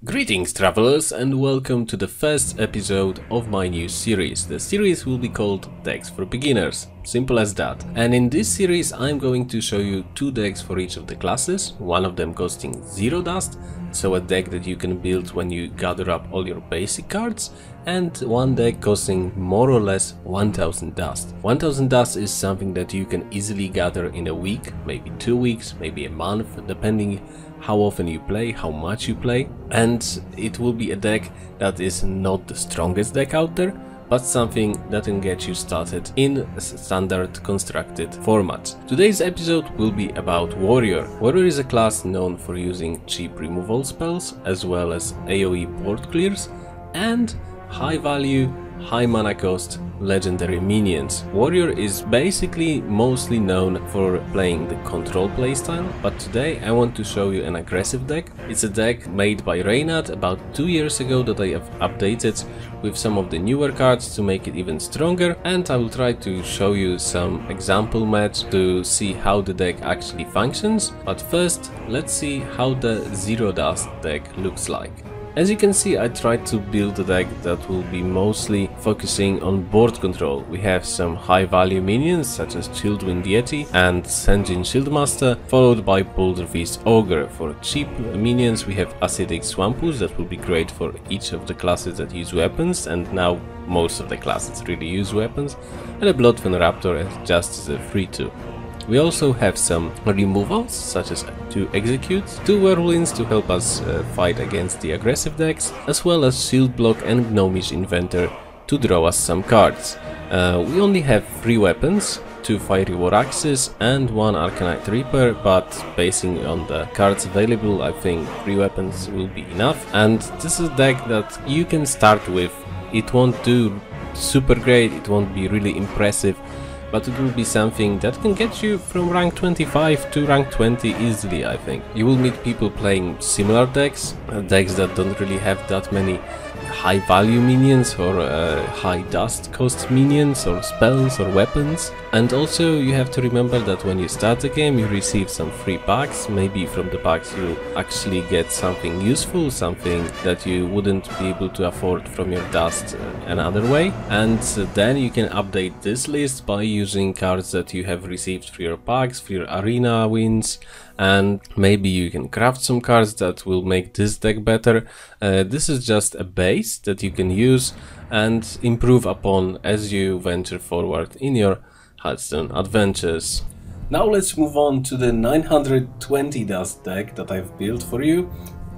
Greetings travelers and welcome to the first episode of my new series. The series will be called Decks for Beginners, simple as that. And in this series I'm going to show you two decks for each of the classes, one of them costing 0 dust, so a deck that you can build when you gather up all your basic cards, and one deck costing more or less 1000 dust. 1000 dust is something that you can easily gather in a week, maybe 2 weeks, maybe a month, depending how often you play, how much you play, and it will be a deck that is not the strongest deck out there, but something that can get you started in a standard constructed format. Today's episode will be about Warrior. Warrior is a class known for using cheap removal spells, as well as AoE board clears, and high value, high mana cost legendary minions. Warrior is basically mostly known for playing the control playstyle, but today I want to show you an aggressive deck. It's a deck made by Reynad about 2 years ago that I have updated with some of the newer cards to make it even stronger, and I will try to show you some example match to see how the deck actually functions. But first, let's see how the 0 dust deck looks like. As you can see, I tried to build a deck that will be mostly focusing on board control. We have some high value minions such as Chillwind Yeti and Sen'jin Shieldmaster, followed by Boulderfist Ogre. For cheap minions we have Acidic Swampus that will be great for each of the classes that use weapons, and now most of the classes really use weapons, and a Bloodfen Raptor just as a 3/2. We also have some removals, such as 2 Executes, 2 Whirlwinds to help us fight against the aggressive decks, as well as Shield Block and Gnomish Inventor to draw us some cards. We only have 3 weapons, 2 Fiery War Axes and 1 Arcanite Reaper, but basing on the cards available, I think 3 weapons will be enough. And this is a deck that you can start with. It won't do super great, it won't be really impressive, but it will be something that can get you from rank 25 to rank 20 easily, I think. You will meet people playing similar decks, decks that don't really have that many high value minions or high dust cost minions or spells or weapons. And also you have to remember that when you start the game you receive some free packs. Maybe from the packs you actually get something useful, something that you wouldn't be able to afford from your dust another way. And then you can update this list by using cards that you have received through your packs, through your arena wins, and maybe you can craft some cards that will make this deck better. This is just a base that you can use and improve upon as you venture forward in your Hearthstone adventures. Now let's move on to the 920 dust deck that I've built for you.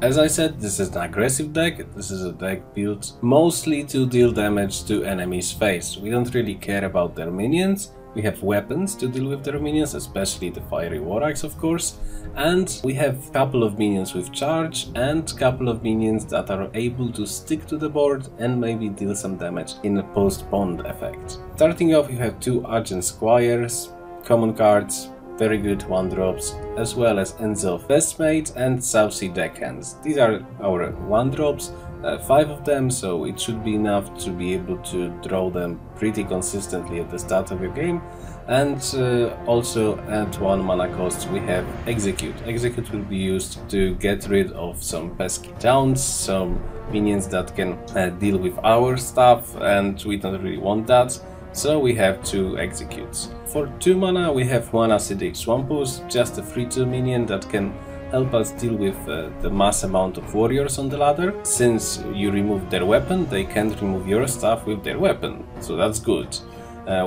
As I said, this is an aggressive deck. This is a deck built mostly to deal damage to enemies' face. We don't really care about their minions. We have weapons to deal with their minions, especially the Fiery War Axe, of course, and we have a couple of minions with charge and a couple of minions that are able to stick to the board and maybe deal some damage in a post-bond effect. Starting off, you have 2 Argent Squires, common cards, very good 1-drops, as well as Enzel Festmate and Southsea Deckhands. These are our 1-drops. 5 of them, so it should be enough to be able to draw them pretty consistently at the start of your game. And also at 1 mana cost we have Execute. Execute will be used to get rid of some pesky towns, some minions that can deal with our stuff, and we don't really want that, so we have 2 Executes. For 2 mana we have 1 Acidic Swampus, just a 3/2 minion that can help us deal with the mass amount of warriors on the ladder. Since you remove their weapon, they can't remove your stuff with their weapon, so that's good.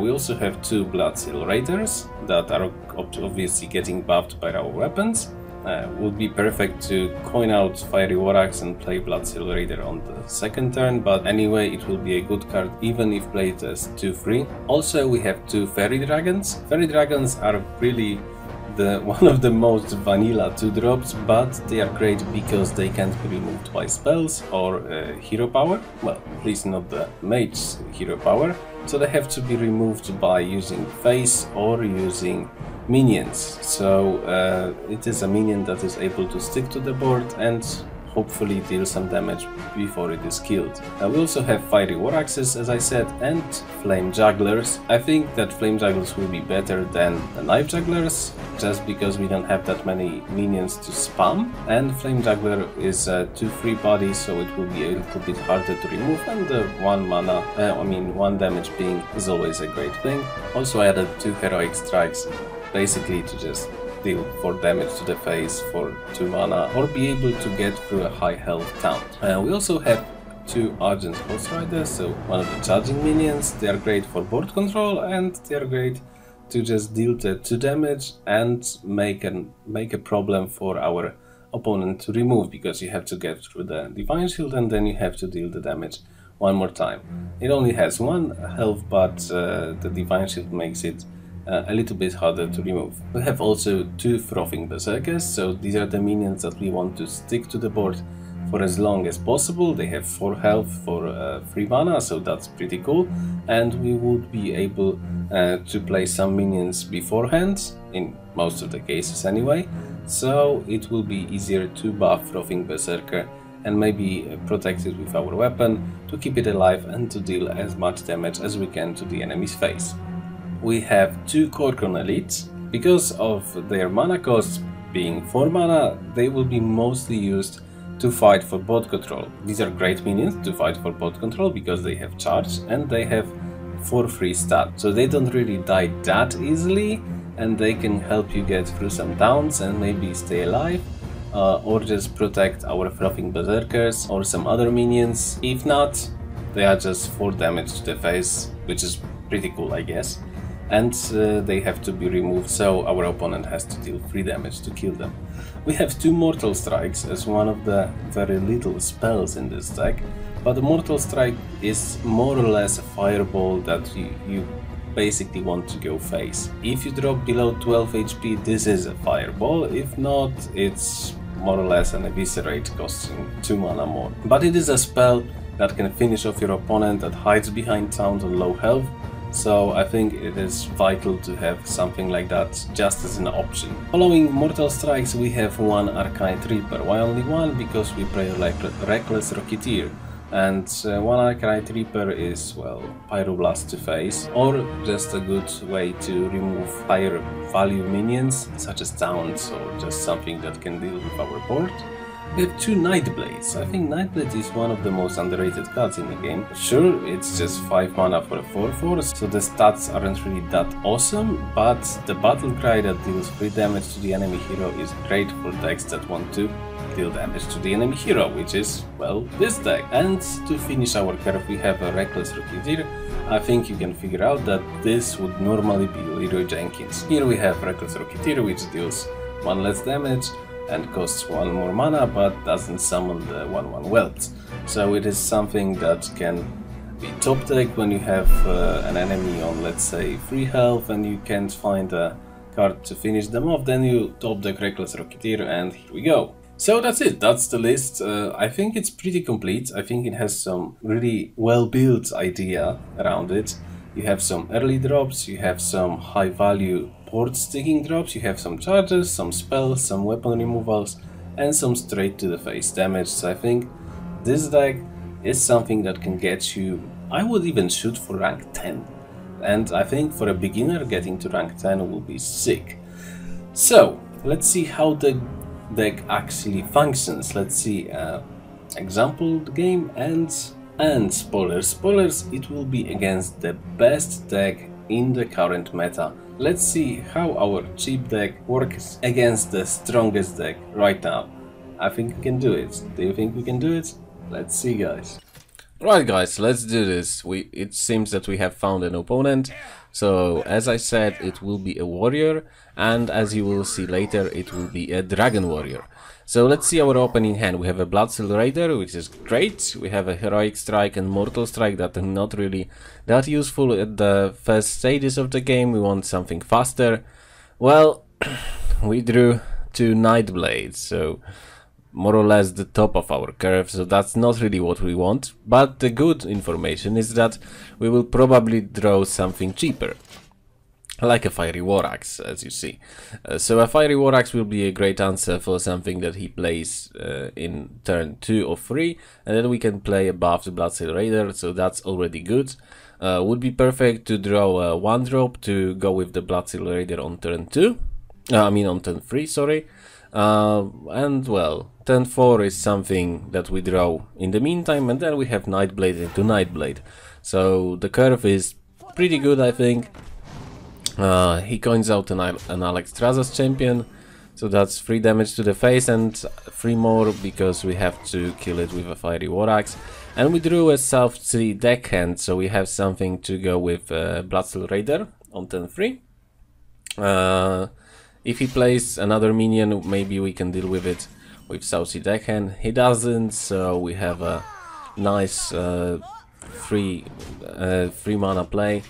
We also have 2 Bloodseal Raiders that are obviously getting buffed by our weapons. Would be perfect to coin out Fiery War Axe and play Bloodseal Raider on the second turn, but anyway it will be a good card even if played as 2/3. Also we have 2 Fairy Dragons. Fairy Dragons are really one of the most vanilla 2-drops, but they are great because they can't be removed by spells or hero power. Well, at least not the mage's hero power. So they have to be removed by using face or using minions. So it is a minion that is able to stick to the board and hopefully deal some damage before it is killed. We also have Fiery War Axes, as I said, and Flame Jugglers. I think that Flame Jugglers will be better than the Knife Jugglers, just because we don't have that many minions to spam, and Flame Juggler is a 2-3 body, so it will be a little bit harder to remove, and the 1 damage ping is always a great thing. Also I added 2 Heroic Strikes, basically to just deal 4 damage to the face for 2 mana, or be able to get through a high health count. We also have 2 Argent Horse Riders, so one of the charging minions. They are great for board control, and they are great to just deal the 2 damage and make a problem for our opponent to remove, because you have to get through the Divine Shield and then you have to deal the damage one more time. It only has 1 health, but the Divine Shield makes it a little bit harder to remove. We have also 2 Frothing Berserkers, so these are the minions that we want to stick to the board for as long as possible. They have 4 health for 3 mana, so that's pretty cool, and we would be able to play some minions beforehand, in most of the cases anyway, so it will be easier to buff Frothing Berserker and maybe protect it with our weapon to keep it alive and to deal as much damage as we can to the enemy's face. We have 2 Kor'kron Elites. Because of their mana costs being 4 mana, they will be mostly used to fight for bot control. These are great minions to fight for bot control because they have charge and they have 4 free stat, so they don't really die that easily, and they can help you get through some downs and maybe stay alive, or just protect our Frothing Berserkers or some other minions. If not, they are just 4 damage to the face, which is pretty cool, I guess. And they have to be removed, so our opponent has to deal 3 damage to kill them. We have 2 Mortal Strikes as one of the very little spells in this deck, but the Mortal Strike is more or less a fireball that you basically want to go face. If you drop below 12 HP, this is a fireball. If not, it's more or less an Eviscerate costing 2 mana more. But it is a spell that can finish off your opponent that hides behind towns on low health, so I think it is vital to have something like that just as an option. Following Mortal Strikes, we have 1 Arcanite Reaper. Why only 1? Because we play Reckless Rocketeer, and 1 Arcanite Reaper is, well, Pyroblast to face, or just a good way to remove higher value minions, such as Towns, or just something that can deal with our board. We have 2 Nightblades. I think Nightblade is one of the most underrated cards in the game. Sure, it's just 5 mana for a 4/4, so the stats aren't really that awesome, but the battle cry that deals 3 damage to the enemy hero is great for decks that want to deal damage to the enemy hero, which is, well, this deck. And to finish our curve, we have a Reckless Rocketeer. I think you can figure out that this would normally be Leroy Jenkins. Here we have Reckless Rocketeer, which deals 1 less damage and costs 1 more mana, but doesn't summon the 1/1 Welt. So it is something that can be top deck when you have an enemy on, let's say, 3 health and you can't find a card to finish them off, then you top deck Reckless Rocketeer and here we go. So that's it, that's the list. I think it's pretty complete. I think it has some really well built idea around it. You have some early drops, you have some high value board sticking drops, you have some charges, some spells, some weapon removals, and some straight to the face damage. So I think this deck is something that can get you, I would even shoot for rank 10. And I think for a beginner, getting to rank 10 will be sick. So let's see how the deck actually functions. Let's see example the game, and spoilers, it will be against the best deck in the current meta. Let's see how our cheap deck works against the strongest deck right now. I think we can do it. Do you think we can do it? Let's see, guys. Right, guys, let's do this. It seems that we have found an opponent. So, as I said, it will be a warrior, and as you will see later, it will be a dragon warrior. So let's see our opening hand. We have a Bloodseal Raider, which is great. We have a Heroic Strike and Mortal Strike that are not really that useful at the first stages of the game. We want something faster. Well, we drew 2 Nightblades, so more or less the top of our curve, so that's not really what we want. But the good information is that we will probably draw something cheaper. like a Fiery War Axe, as you see. So a Fiery War Axe will be a great answer for something that he plays in turn 2 or 3, and then we can play above the Bloodseal Raider, so that's already good. Would be perfect to draw a 1-drop to go with the Bloodseal Raider on turn 2. On turn 3, sorry. And well, turn 4 is something that we draw in the meantime, and then we have Nightblade into Nightblade. So the curve is pretty good, I think. He coins out an Alexstrasza's champion, so that's 3 damage to the face and 3 more because we have to kill it with a Fiery War Axe. And we drew a South Sea deckhand, so we have something to go with Bloodseal Raider on turn 3. If he plays another minion, maybe we can deal with it with South Sea deckhand. He doesn't, so we have a nice 3 mana play.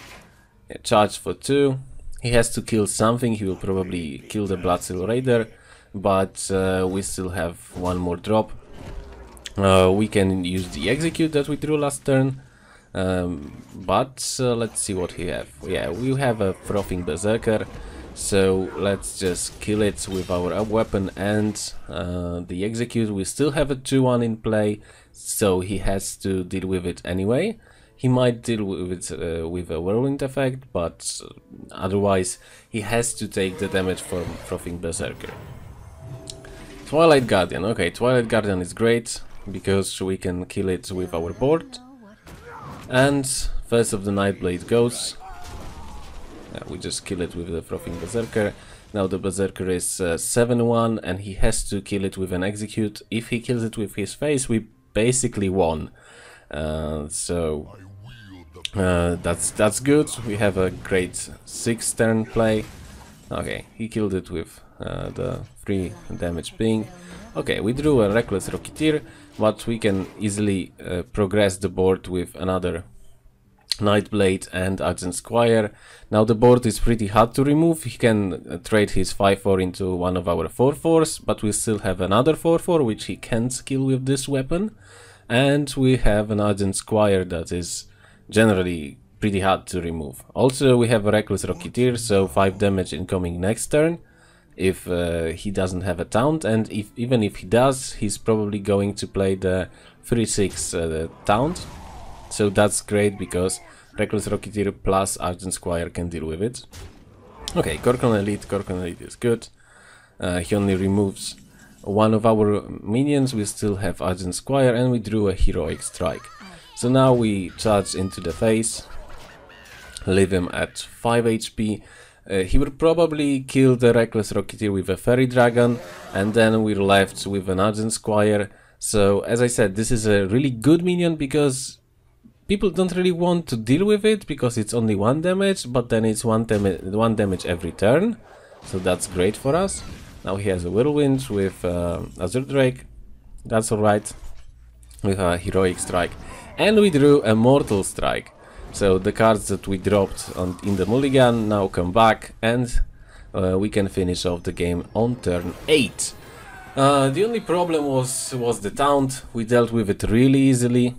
Charge for 2. He has to kill something. He will probably kill the Bloodseal Raider, but we still have 1 more drop. We can use the execute that we drew last turn, but let's see what he have. Yeah, we have a Frothing Berserker, so let's just kill it with our weapon and the execute. We still have a 2-1 in play, so he has to deal with it anyway. He might deal with it with a Whirlwind effect, but otherwise he has to take the damage from Frothing Berserker. Twilight Guardian. Okay, Twilight Guardian is great because we can kill it with our board. And first of the Nightblade goes. We just kill it with the Frothing Berserker. Now the Berserker is 7-1 and he has to kill it with an execute. If he kills it with his face, we basically won. That's good. We have a great 6-turn play. Okay, he killed it with the 3 damage ping. Okay, we drew a Reckless Rocketeer, but we can easily progress the board with another Nightblade and Argent Squire. Now the board is pretty hard to remove. He can trade his 5-4 into one of our 4-4s, but we still have another 4-4 which he can't kill with this weapon. And we have an Argent Squire that is generally pretty hard to remove. Also we have a Reckless Rocketeer, so 5 damage incoming next turn if he doesn't have a taunt, and even if he does, he's probably going to play the 3-6 taunt. So that's great because Reckless Rocketeer plus Argent Squire can deal with it. Okay, Korkon Elite is good. He only removes one of our minions. We still have Argent Squire and we drew a Heroic Strike. So now we charge into the face, leave him at 5 HP. He will probably kill the Reckless Rocketeer with a Fairy Dragon, and then we're left with an Argent Squire. So as I said, this is a really good minion because people don't really want to deal with it because it's only 1 damage, but then it's 1 damage every turn. So that's great for us. Now he has a Whirlwind with Azure Drake. That's alright. With a Heroic Strike. And we drew a Mortal Strike. So the cards that we dropped in the mulligan now come back, and we can finish off the game on turn 8. The only problem was the taunt. We dealt with it really easily.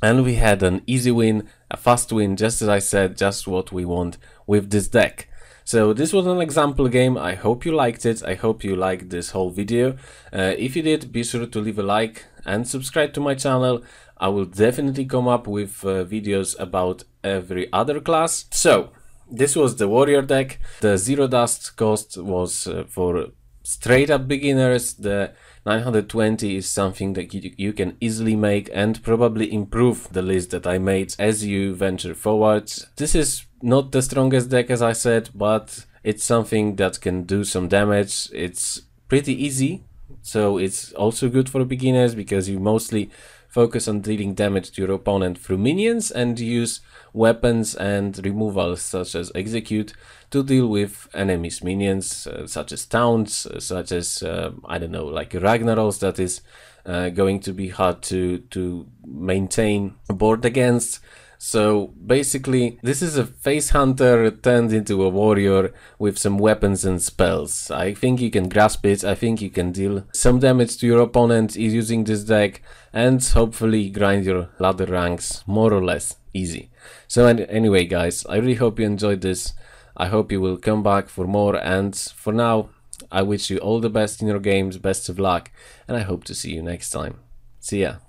And we had an easy win, a fast win, just as I said, just what we want with this deck. So this was an example game. I hope you liked it. I hope you liked this whole video. If you did, be sure to leave a like and subscribe to my channel. I will definitely come up with videos about every other class. So this was the warrior deck. The 0 dust cost was for straight up beginners. The 920 is something that you can easily make and probably improve the list that I made as you venture forward. This is not the strongest deck, as I said, but it's something that can do some damage. It's pretty easy, so it's also good for beginners because you mostly focus on dealing damage to your opponent through minions and use weapons and removals such as execute to deal with enemies' minions, such as taunts, such as I don't know, like Ragnaros that is going to be hard to maintain a board against. So basically this is a face hunter turned into a warrior with some weapons and spells. I think you can grasp it. I think you can deal some damage to your opponent using this deck and hopefully grind your ladder ranks more or less easy. So anyway guys, I really hope you enjoyed this. I hope you will come back for more, and for now, I wish you all the best in your games, best of luck, and I hope to see you next time. See ya!